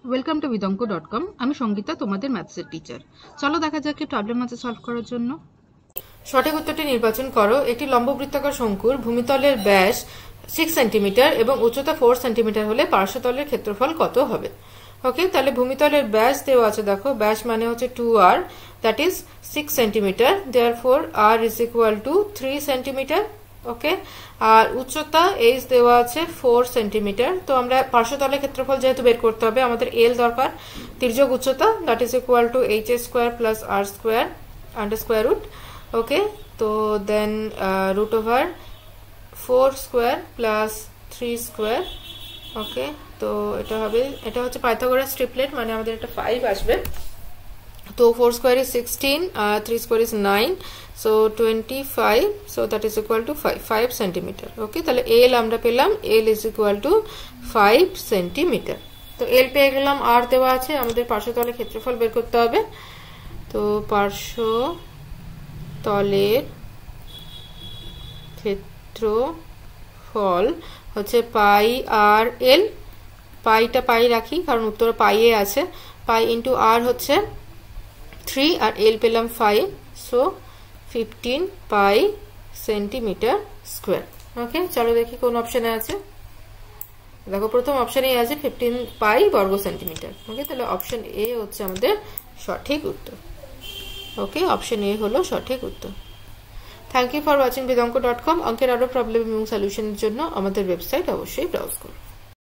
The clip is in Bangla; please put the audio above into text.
Welcome to vidonko.com। আমি সঙ্গীতা, তোমাদের ম্যাথসের টিচার। চলো দেখা যাক কি প্রবলেম আছে সলভ করার জন্য। সঠিক উত্তরটি নির্বাচন করো। একটি লম্ববৃত্তাকার শঙ্কুর ভূমিতলের ব্যাস 6 সেন্টিমিটার এবং উচ্চতা 4 সেন্টিমিটার হলে পার্শ্বতলের ক্ষেত্রফল কত হবে। ওকে, তাহলে ভূমিতলের ব্যাস দেওয়া আছে, দেখো ব্যাস মানে হচ্ছে 2r, that is 6 centimetre, therefore r is equal to 3 centimetre. Okay, আর উচ্চতা এইচ দেওয়া আছে 4 সেন্টিমিটার। তো আমরা পার্শ্বতলের ক্ষেত্রফল যেহেতু বের করতে হবে, আমাদের এল দরকার, তির্যক উচ্চতা, that is equal to h square plus r square under square root. Okay, তো then root over 4 square plus 3 square. Okay, তো এটা হবে, এটা হচ্ছে পাইথাগোরাস ট্রিপলেট, মানে আমাদের এটা 5 আসবে। তো 4 square is 16, 3 square is 9, so 25, so that is equal to 5 centimeter. Okay, তাহলে L আমরা পেলাম, L is equal to 5 centimeter. তো L পেয়ে গেলাম, R দেওয়া আছে, আমাদের পার্শ্বতলের ক্ষেত্রফল বের করতে হবে। তো পার্শ্বতলের ক্ষেত্রফল হচ্ছে পাই আর এল, পাইটা পাই রাখি কারণ উত্তরে পাইয়ে আছে, পাই ইন্টু আর হচ্ছে 3 আর এল পেলাম 5, সো 15 পাই সেন্টিমিটার স্কোয়ার। ওকে, চলো দেখি কোন অপশনে আছে। দেখো প্রথম অপশনেই আছে 15 পাই বর্গ সেন্টিমিটার। ওকে, তাহলে অপশন এ হচ্ছে আমাদের সঠিক উত্তর। ওকে, অপশন এ হলো সঠিক উত্তর। Thank you for watching vidonko.com। অঙ্কের আরো প্রবলেম এবং সলিউশনের জন্য আমাদের ওয়েবসাইট অবশ্যই ব্রাউজ করুন।